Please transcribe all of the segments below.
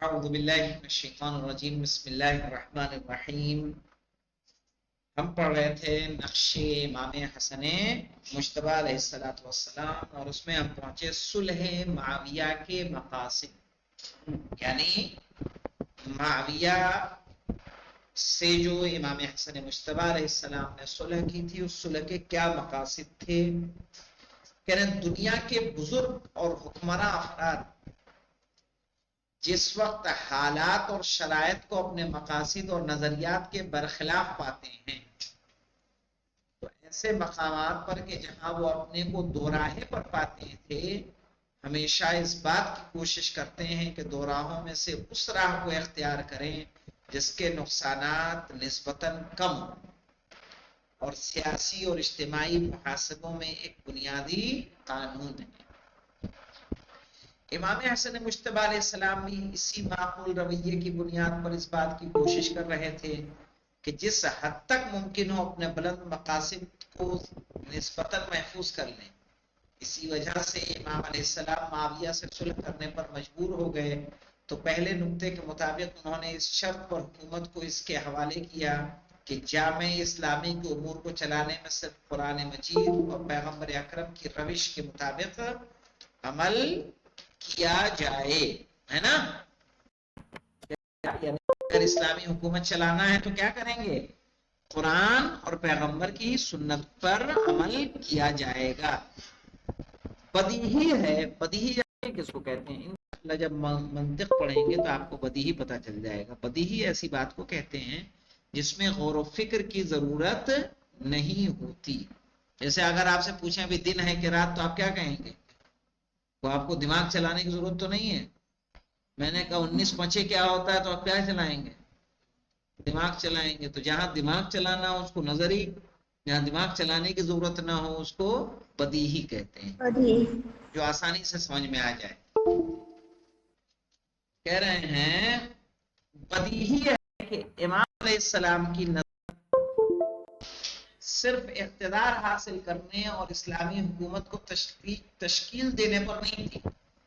اعوذ باللہ من الشیطان الرجیم بسم اللہ الرحمن الرحیم. ہم پڑھ رہے تھے نقش امام حسن مجتبی علیہ السلام اور اس میں ہم پہنچے صلح معاویہ کے مقاصد. یعنی معاویہ سے جو امام حسن مجتبی علیہ السلام نے صلح کی تھی اس صلح کے کیا مقاصد تھے. کہنے دنیا کے بزرگ اور حکمراں افراد جس وقت حالات اور شرائط کو اپنے مقاصد اور نظریات کے برخلاف پاتے ہیں تو ایسے مقامات پر کہ جہاں وہ اپنے کو دو راہیں پر پاتے تھے ہمیشہ اس بات کی کوشش کرتے ہیں کہ دو راہوں میں سے اس راہ کو اختیار کریں جس کے نقصانات نسبتاً کم اور سیاسی اور اجتماعی محاسبوں میں ایک بنیادی قانون ہے. امام حسن مجتبی علیہ السلام بھی اسی معقول رویے کی بنیاد پر اس بات کی کوشش کر رہے تھے کہ جس حد تک ممکن ہو اپنے بلند مقاصد کو نسبتاً محفوظ کر لیں. اسی وجہ سے امام علیہ السلام معاویہ سے صلح کرنے پر مجبور ہو گئے. تو پہلے نقطے کے مطابق انہوں نے اس شرط پر حکومت کو اس کے حوالے کیا کہ جامع اسلامی کے امور کو چلانے میں صرف قرآن مجید اور پیغمبر اکرم کی روش کے مطابق عمل کیا جائے. ہے نا؟ یعنی اگر اسلامی حکومت چلانا ہے تو کیا کریں گے؟ قرآن اور پیغمبر کی سنت پر عمل کیا جائے گا. بدیہی ہے. بدیہی کس کو کہتے ہیں؟ انشاءاللہ جب منطق پڑھیں گے تو آپ کو بدیہی پتہ چل جائے گا. بدیہی ایسی بات کو کہتے ہیں جس میں غور و فکر کی ضرورت نہیں ہوتی. جیسے اگر آپ سے پوچھیں بھی دن ہے کہ رات تو آپ کیا کہیں گے؟ تو آپ کو دماغ چلانے کی ضرورت تو نہیں ہے. میں نے کہا 19 کیا ہوتا ہے تو آپ کیا چلائیں گے؟ دماغ چلائیں گے. تو جہاں دماغ چلانا ہو اس کو نظری، جہاں دماغ چلانے کی ضرورت نہ ہو اس کو بدیہی کہتے ہیں، جو آسانی سے سمجھ میں آ جائے. کہہ رہے ہیں بدیہی ہے کہ امام علیہ السلام کی نظر صرف اقتدار حاصل کرنے اور اسلامی حکومت کو تشکیل دینے پر نہیں تھی.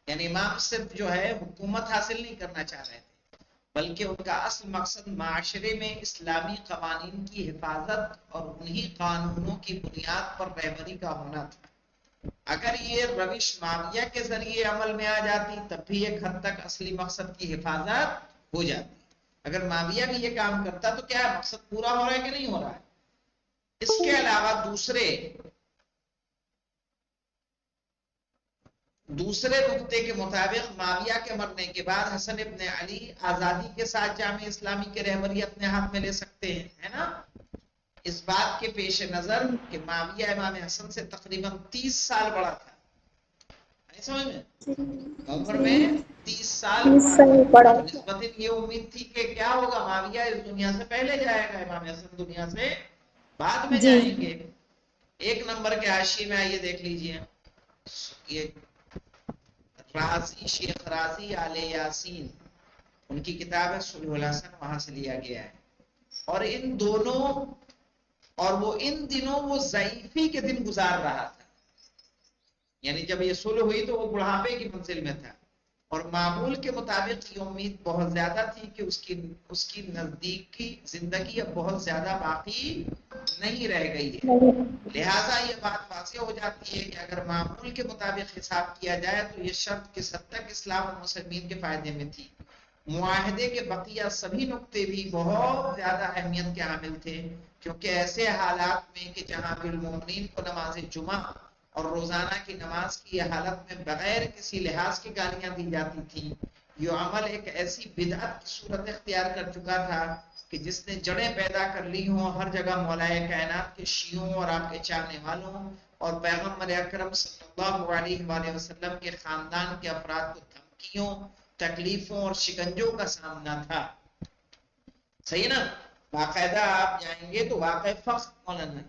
یعنی امام صرف جو ہے حکومت حاصل نہیں کرنا چاہ رہے تھے بلکہ ان کا اصل مقصد معاشرے میں اسلامی قوانین کی حفاظت اور انہی قانونوں کی بنیاد پر رہبری کا ہونا تھا. اگر یہ روش معاویہ کے ذریعے عمل میں آ جاتی تب بھی ایک حد تک اصلی مقصد کی حفاظت ہو جاتی. اگر معاویہ بھی یہ کام کرتا تو کیا مقصد پورا ہو رہا ہے کہ نہیں ہو رہا ہے؟ اس کے علاوہ دوسرے نقطے کے مطابق معاویہ کے مرنے کے بعد حسن ابن علی آزادی کے ساتھ جامع اسلامی کے رہبری اپنے ہاتھ میں لے سکتے ہیں. ہے نا؟ اس بات کے پیش نظر کہ معاویہ امام حسن سے تقریباً 30 سال بڑا تھا. نہیں سمجھ میں؟ عمر میں 30 سال بڑا تھا. نسبتاً یہ امید تھی کہ کیا ہوگا، معاویہ اس دنیا سے پہلے جائے گا، امام حسن دنیا سے بعد میں جائیں گے. ایک نمبر کے حاشیے میں آئیے دیکھ لیجئے، یہ رازی شیخ رازی آل یاسین ان کی کتاب ہے صلح الحسن، وہاں سے لیا گیا ہے. اور ان دونوں اور وہ ان دنوں وہ ضعیفی کے دن گزار رہا تھا. یعنی جب یہ صلح ہوئی تو وہ بڑھاپے کی منزل میں تھا اور معمول کے مطابق یہ امید بہت زیادہ تھی کہ اس کی نزدیکی زندگی اب بہت زیادہ باقی نہیں رہ گئی ہے. لہٰذا یہ بات واضح ہو جاتی ہے کہ اگر معمول کے مطابق حساب کیا جائے تو یہ شرط کس حد تک اسلام اور مسلمین کے فائدے میں تھی. معاہدے کے بقیہ سبھی نقطے بھی بہت زیادہ اہمیت کے حامل تھے، کیونکہ ایسے حالات میں کہ جہاں بالمؤمنین کو نماز جمعہ اور روزانہ کی نماز کی حالت میں بغیر کسی لحاظ کی گالیاں دی جاتی تھیں، یہ عمل ایک ایسی بدعت کی صورت اختیار کر چکا تھا کہ جس نے جڑیں پیدا کر لی ہوں ہر جگہ مولائے کائنات کے شیعوں اور آپ کے چاہنے والوں اور پیغمبر اکرم صلی اللہ علیہ وآلہ وسلم کے خاندان کے افراد کو دھمکیوں، تکلیفوں اور شکنجوں کا سامنا تھا. صحیح نا؟ باقاعدہ آپ جائیں گے تو واقع فخر مولانا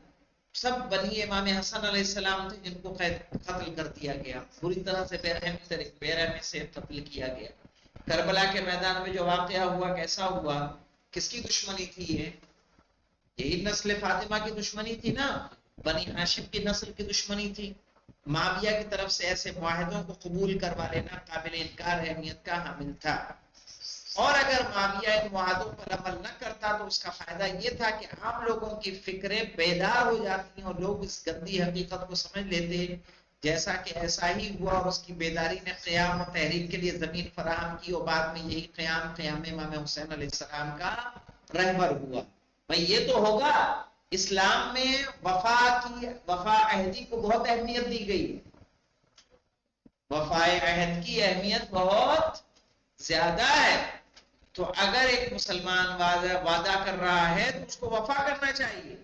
سب بنی امام حسن علیہ السلام تھے جن کو قتل کر دیا گیا، بری طرح سے بے رحمی سے قتل کیا گیا. کربلا کے میدان میں جو واقعہ ہوا کیسا ہوا؟ کس کی دشمنی تھی یہ؟ یہی نسل فاطمہ کی دشمنی تھی نا، بنی ہاشم کی نسل کی دشمنی تھی. معاویہ کی طرف سے ایسے معاہدوں کو قبول کروا لینا قابل انکار اہمیت کا حامل تھا. اور اگر معاویہ ان معاہدوں پر عمل نہ کرتا تو اس کا فائدہ یہ تھا کہ عام لوگوں کی فکریں بیدار ہو جاتی ہیں اور لوگ اس گندی حقیقت کو سمجھ لیتے، جیسا کہ ایسا ہی ہوا اور اس کی بیداری نے قیام و تحریک کے لیے زمین فراہم کی، اور بعد میں یہی قیام امام حسین علیہ السلام کا رہبر ہوا۔ بھئی یہ تو ہوگا، اسلام میں وفا عہدی کو بہت اہمیت دی گئی، وفا عہد کی اہمیت بہت زیادہ ہے، تو اگر ایک مسلمان وعدہ کر رہا ہے تو اس کو وفا کرنا چاہیے۔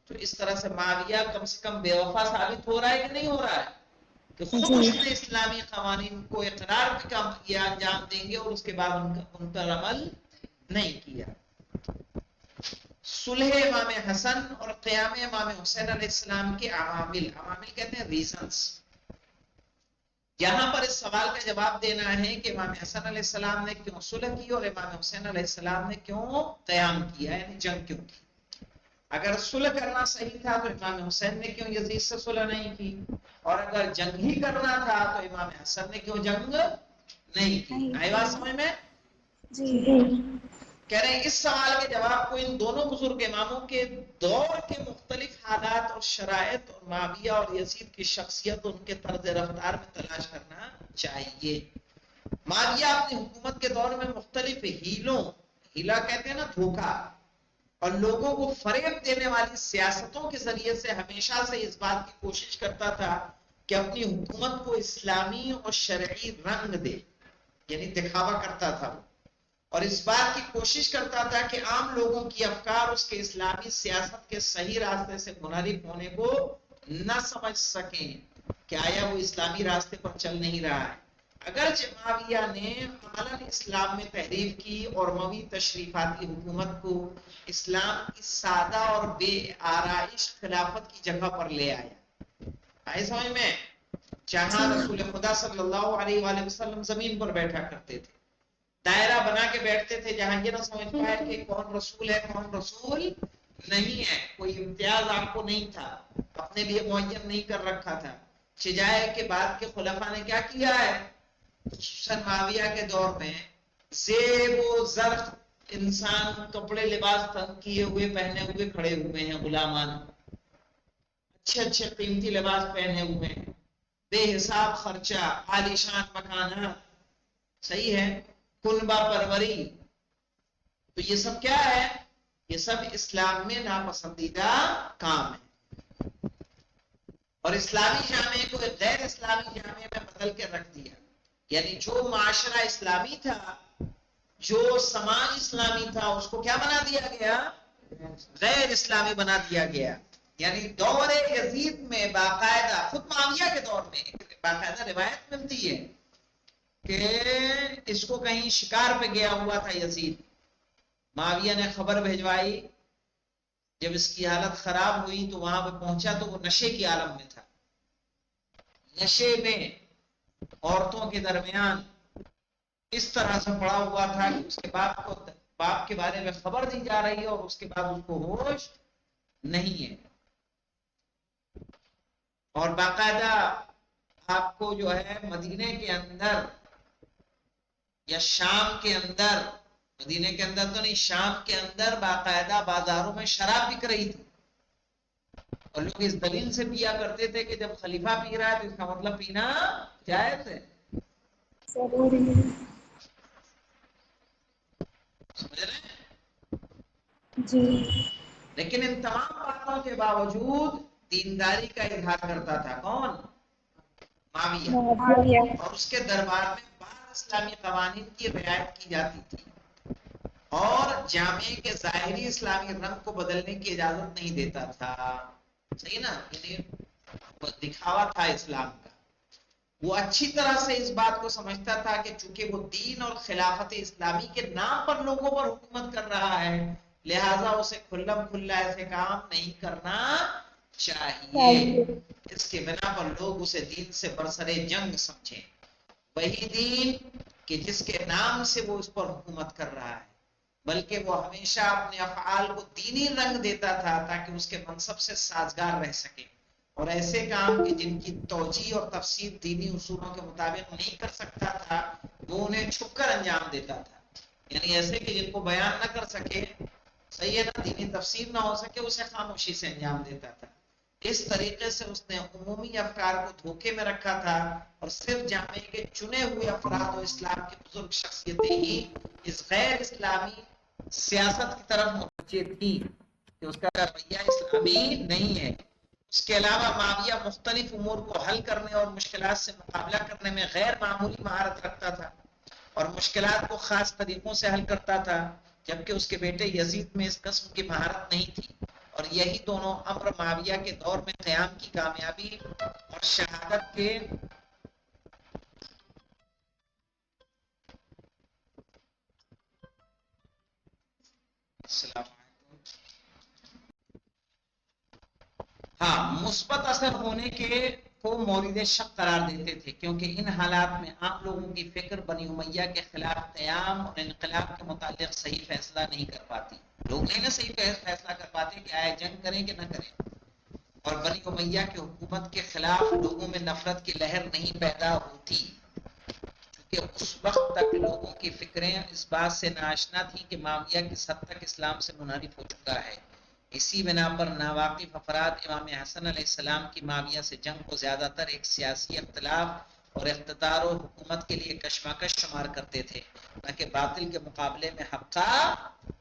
تو اس طرح سے معاویہ کم سے کم بے وفا ثابت ہو رہا ہے کہ نہیں ہو رہا ہے، کہ خود اس نے اسلامی قوانین کو اقرار بھی انجام دیں گے اور اس کے بعد ان پر عمل نہیں کیا۔ صلح امام حسن اور قیام امام حسین علیہ السلام کے عوامل کہتے ہیں ریزنز۔ یہاں پر اس سوال کا جواب دینا ہے کہ امام حسن علیہ السلام نے کیوں صلح کی اور امام حسین علیہ السلام نے کیوں قیام کیا، یعنی جنگ کیوں کی۔ اگر صلح کرنا صحیح تھا تو امام حسین نے کیوں یزید سے صلح نہیں کی، اور اگر جنگ ہی کرنا تھا تو امام حسن نے کیوں جنگ نہیں کی۔ آئی بات سمجھ میں؟ کہہ رہے ہیں اس سوال کے جواب کو ان دونوں بزرگ اماموں کے دور کے مختلف حالات اور شرائط اور معاویہ اور یزید کی شخصیت اور ان کے طرز رفتار میں تلاش کرنا چاہیے۔ معاویہ اپنی حکومت کے دور میں مختلف ہیلا کہتے ہیں نا دھوکہ، اور لوگوں کو فریب دینے والی سیاستوں کے ذریعے سے ہمیشہ سے اس بات کی کوشش کرتا تھا کہ اپنی حکومت کو اسلامی اور شرعی رنگ دے، یعنی دکھاوا کرتا تھا، اور اس بات کی کوشش کرتا تھا کہ عام لوگوں کی افکار اس کے اسلامی سیاست کے صحیح راستے سے منحرف ہونے کو نہ سمجھ سکیں کہ آیا وہ اسلامی راستے پر چل نہیں رہا ہے۔ اگرچہ معاویہ نے عملاً اسلام میں تحریف کی اور اموی تشریفاتی حکومت کو اسلام کی سادہ اور بے آرائش خلافت کی جگہ پر لے آیا۔ آئے سمجھ میں؟ جہاں رسول خدا صلی اللہ علیہ وآلہ وسلم زمین پر بیٹھا کرتے تھے، دائرہ بنا کے بیٹھتے تھے، جہاں یہ نہ سمجھ پائے کہ کون رسول ہے کون رسول نہیں ہے، کوئی امتیاز آپ کو نہیں تھا، اپنے لیے معین نہیں کر رکھا تھا۔ شجاع کے بعد کے خلفاء نے کیا کیا ہے، خصوصاً معاویہ کے دور میں زیب و زرق انسان کپڑے لباس تنگ کیے ہوئے پہنے ہوئے کھڑے ہوئے ہیں، غلامان اچھے اچھے قیمتی لباس پہنے ہوئے ہیں، بے حساب خرچہ، عالیشان مکانات، صحیح ہے، کنبہ پروری، تو یہ سب کیا ہے، یہ سب اسلام میں ناپسندیدہ کام ہے، اور اسلامی جامعے کو غیر اسلامی جامعے میں بدل کے رکھ دیا۔ یعنی جو معاشرہ اسلامی تھا، جو سماج اسلامی تھا، اس کو کیا بنا دیا گیا، غیر اسلامی بنا دیا گیا۔ یعنی دور یزید میں باقاعدہ، خود معاویہ کے دور میں باقاعدہ روایت ملتی ہے کہ اس کو کہیں شکار پہ گیا ہوا تھا یزید، معاویہ نے خبر بھیجوائی، جب اس کی حالت خراب ہوئی تو وہاں پہ پہنچا تو وہ نشے کی عالم میں تھا، نشے میں عورتوں کے درمیان اس طرح سے پڑا ہوا تھا کہ اس کے باپ کے بارے میں خبر دی جا رہی ہے اور اس کے بعد اس کو ہوش نہیں ہے، اور باقاعدہ آپ کو جو ہے مدینے کے اندر یا شام کے اندر، مدینے کے اندر تو نہیں، شام کے اندر باقاعدہ بازاروں میں شراب بک رہی تھی، اور لوگ اس دلیل سے پیا کرتے تھے کہ جب خلیفہ پی رہا ہے تو اس کا مطلب پینا جائز ہے، سمجھ رہے ہیں؟ جی۔ لیکن ان تمام باتوں کے باوجود دینداری کا اظہار کرتا تھا کون، معاویہ، اور اس کے دربار میں بعض اسلامی قوانین کی رعایت کی جاتی تھی، اور جامعے کے ظاہری اسلامی رنگ کو بدلنے کی اجازت نہیں دیتا تھا، صحیح نا، یعنی دکھاوا تھا اسلام کا۔ وہ اچھی طرح سے اس بات کو سمجھتا تھا کہ چونکہ وہ دین اور خلافت اسلامی کے نام پر لوگوں پر حکومت کر رہا ہے، لہذا اسے کھلم کھلا ایسے کام نہیں کرنا چاہیے، اس کے بنا پر لوگ اسے دین سے برسرے جنگ سمجھیں، وہی دین کہ جس کے نام سے وہ اس پر حکومت کر رہا ہے، بلکہ وہ ہمیشہ اپنے افعال کو دینی رنگ دیتا تھا تاکہ اس کے منصب سے سازگار رہ سکے، اور ایسے کام کہ جن کی توجیہ اور تفسیر دینی اصولوں کے مطابق نہیں کر سکتا تھا وہ انہیں چھپ کر انجام دیتا تھا۔ یعنی ایسے کہ جن کو بیان نہ کر سکے، صحیح ہے نا، دینی تفسیر نہ ہو سکے، اسے خاموشی سے انجام دیتا تھا۔ اس طریقے سے اس نے عمومی افکار کو دھوکے میں رکھا تھا، اور صرف جامعے کے چنے ہوئے افراد و اسلام کی بزرگ شخصیتیں ہی اس غیر اسلامی سیاست کی طرف متوجہ تھی کہ اس کا رویہ اسلامی نہیں ہے۔ اس کے علاوہ معاویہ مختلف امور کو حل کرنے اور مشکلات سے مقابلہ کرنے میں غیر معمولی مہارت رکھتا تھا، اور مشکلات کو خاص طریقوں سے حل کرتا تھا، جبکہ اس کے بیٹے یزید میں اس قسم کی مہارت نہیں تھی، اور یہی دونوں امر معاویہ کے دور میں قیام کی کامیابی اور شہادت کے السلام علیکم، ہاں، مثبت اثر ہونے کے کو مورد شک قرار دیتے تھے، کیونکہ ان حالات میں عام لوگوں کی فکر بنی امیہ کے خلاف قیام اور انقلاب کے متعلق صحیح فیصلہ نہیں کر پاتی۔ لوگ نہیں نا صحیح فیصلہ کر پاتے کہ آئے جنگ کریں کہ نہ کریں، اور بنی امیہ کی حکومت کے خلاف لوگوں میں نفرت کی لہر نہیں پیدا ہوتی، کیونکہ اس وقت تک لوگوں کی فکریں اس بات سے ناآشنا تھیں کہ معاویہ کس حد تک اسلام سے منحرف ہو چکا ہے۔ اسی بنا پر ناواقف افراد امام حسن علیہ السلام کی معاویہ سے جنگ کو زیادہ تر ایک سیاسی اختلاف اور اقتدار و حکومت کے لیے کشمکش شمار کرتے تھے، نہ کہ باطل کے مقابلے میں حق کا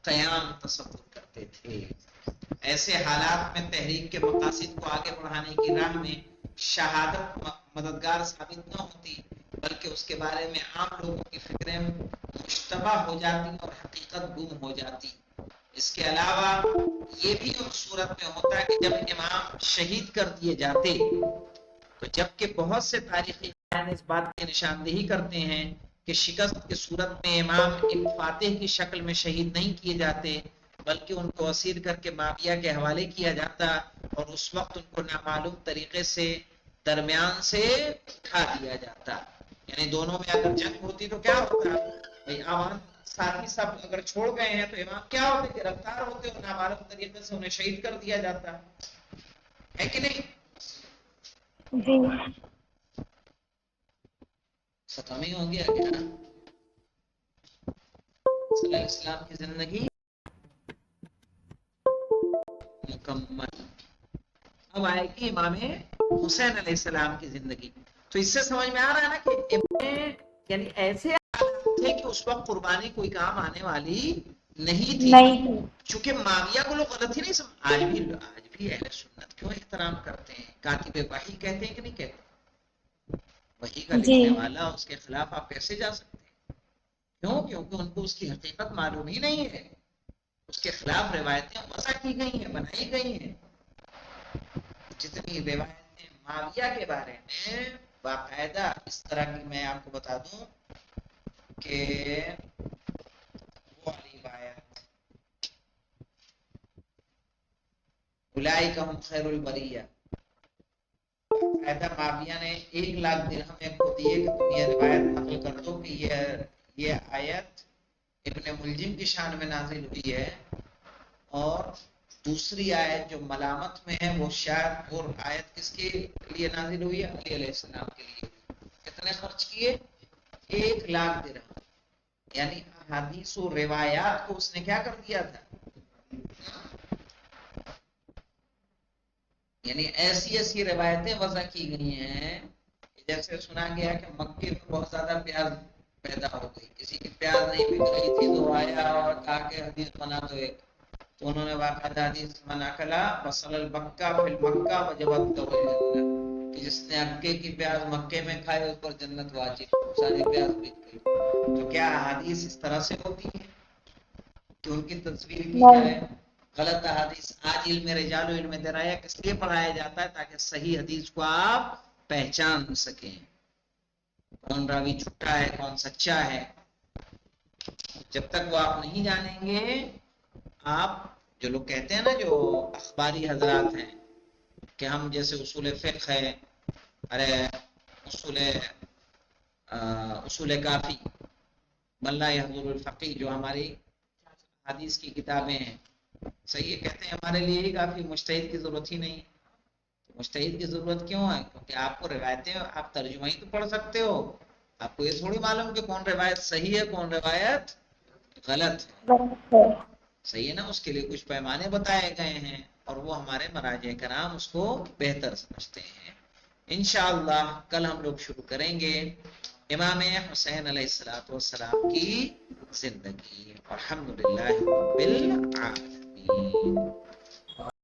قیام تصور کرتے تھے۔ ایسے حالات میں تحریک کے مقاصد کو آگے بڑھانے کی راہ میں شہادت مددگار ثابت نہ ہوتی، بلکہ اس کے بارے میں عام لوگوں کی فکریں مشتبہ ہو جاتی اور حقیقت گم ہو جاتی۔ اس کے علاوہ یہ بھی اس صورت میں ہوتا ہے کہ جب امام شہید کر دیے جاتے، تو جبکہ بہت سے تاریخی اس بات کی نشاندہی کرتے ہیں کہ شکست کی صورت میں امام ایک فاتح کی شکل میں شہید نہیں کیے جاتے، بلکہ ان کو اسیر کر کے معاویہ کے حوالے کیا جاتا، اور اس وقت ان کو نامعلوم طریقے سے درمیان سے اٹھا دیا جاتا۔ یعنی دونوں میں اگر جنگ ہوتی تو کیا ہوتا بھائی، عوام ساتھی سب اگر چھوڑ گئے ہیں تو امام کیا ہوتے، گرفتار ہوتے، اور نامعلوم طریقے سے انہیں شہید کر دیا جاتا ہے کہ نہیں؟ جی ختم ہی ہو گیا کیا؟ صلی اللہ علیہ وسلم کی زندگی مکمل۔ اب آئے گی امام حسین علیہ السلام کی زندگی، تو اس سے سمجھ میں آ رہا ہے نا کہ یعنی ایسے حالات تھے کہ اس وقت قربانی کوئی کام آنے والی نہیں تھی، چونکہ معاویہ کو لوگ غلط ہی نہیں آج بھی اہل سنت کیوں احترام کرتے ہیں، کاتب وحی کہتے ہیں کہ نہیں کہتے، وحی کا جی لکھنے والا، اس کے خلاف آپ کیسے جا سکتے ہیں؟ کیوں؟ کیونکہ ان کو اس کی حقیقت معلوم ہی نہیں ہے، اس کے خلاف روایتیں وضع کی گئی ہیں، بنائی گئی ہیں۔ جتنی روایتیں معاویہ کے بارے میں باقاعدہ اس طرح کی میں آپ کو بتا دوں کہ وہ والی روایت اولئک ہم خیر البریہ، باقاعدہ معاویہ نے 1,00,000 درہم ایک کو دیے کہ تم یہ روایت نقل کر دو کہ یہ آیت ابن ملجم کی شان میں نازل ہوئی ہے، اور دوسری آیت جو ملامت میں ہے وہ شاید، اور آیت کس کے لیے نازل ہوئی ہے؟ علی علیہ السلام کے لیے۔ کتنے خرچ کیے؟ 1,00,000 درہم، یعنی حدیث و روایات کو اس نے کیا کر دیا تھا، یعنی ایسی ایسی روایتیں وضع کی گئی ہیں، جیسے سنا گیا کہ مکے میں بہت زیادہ پیاز پیدا ہو گئی، کسی کی پیاز نہیں بک رہی تھی تو آیا اور کہا کہ حدیث بنا دو ایک، تو انہوں نے باقاعدہ حدیث بنا کلا بصل المکہ فی المکہ وجبت له الجنہ، کہ جس نے مکے کی پیاز مکے میں کھائے اس پر جنت واجب، ساری پیاز بک گئی۔ تو کیا حدیث اس طرح سے ہوتی ہے کہ ان کی تصویر کی جائے؟ غلط حدیث آج علم رجال و علم درایہ کس لیے پڑھایا جاتا ہے؟ تاکہ صحیح حدیث کو آپ پہچان سکیں، کون راوی جھوٹا ہے کون سچا ہے۔ جب تک وہ آپ نہیں جانیں گے، آپ جو لوگ کہتے ہیں نا، جو اخباری حضرات ہیں کہ ہم جیسے اصول فقہ ہے، ارے اصول کافی، ملا یحضر الفقی، جو ہماری حدیث کی کتابیں ہیں، صحیح ہے، کہتے ہیں ہمارے لیے ہی کافی، مجتہد کی ضرورت ہی نہیں۔ مجتہد کی ضرورت کیوں ہے؟ کیونکہ آپ کو روایتیں، آپ ترجمہ ہی تو پڑھ سکتے ہو، آپ کو یہ تھوڑی معلوم کہ کون روایت صحیح ہے کون روایت غلط ہے. غلط ہے. صحیح ہے نا. اس کے لیے کچھ پیمانے بتائے گئے ہیں اور وہ ہمارے مراجع کرام اس کو بہتر سمجھتے ہیں. انشاءاللہ کل ہم لوگ شروع کریں گے امام حسین علیہ السلام کی زندگی. الحمدللہ رب العالمین.